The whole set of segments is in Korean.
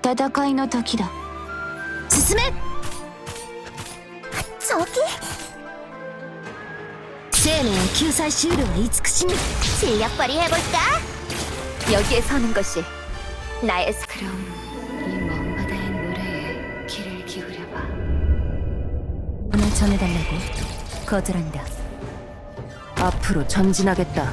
戦いの時だ。進め。저기 生命を救済シールは慈しみ。 실력 발휘해볼까? 여기에 서는 것이 나의 그럼 이 먼 바다의 노래에 귀를 기울여봐. 오늘 전해달라고 거절한다. 앞으로 전진하겠다.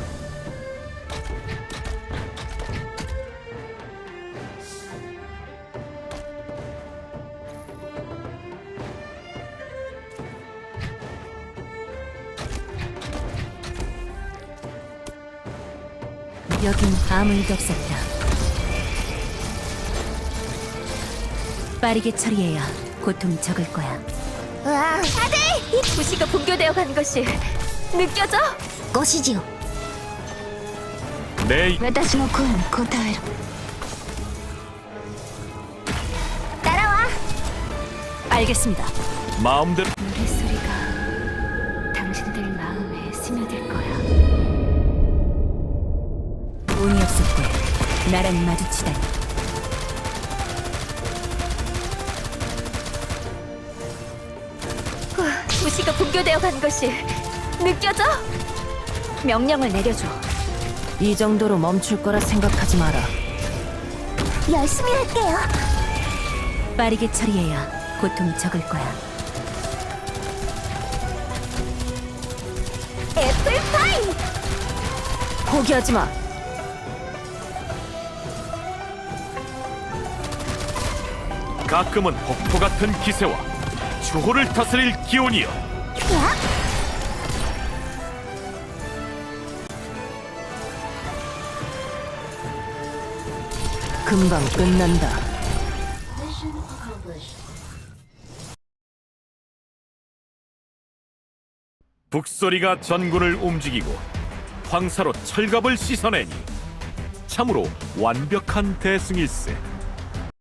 여긴 아무 일도 없었다. 빠르게 처리해야 고통이 적을 거야. 우와, 다들 이 도시가 붕괴되어 가는 것이 느껴져? ご指示を。 내 私の声に応えろ。 따라와. 알겠습니다. 마음대로 노랫소리가 당신들 마음에 스며들 거야. 운이 없었고 나랑 마주치다니. 도시가 붕괴되어 가는 것이 느껴져? 명령을 내려줘. 이 정도로 멈출 거라 생각하지 마라. 열심히 할게요. 빠르게 처리해야 고통이 적을 거야. 애플파이. 포기하지 마. 가끔은 폭포 같은 기세와 주호를 다스릴 기운이여. 야, 금방 끝난다. 북소리가 전군을 움직이고 황사로 철갑을 씻어내니 참으로 완벽한 대승일세.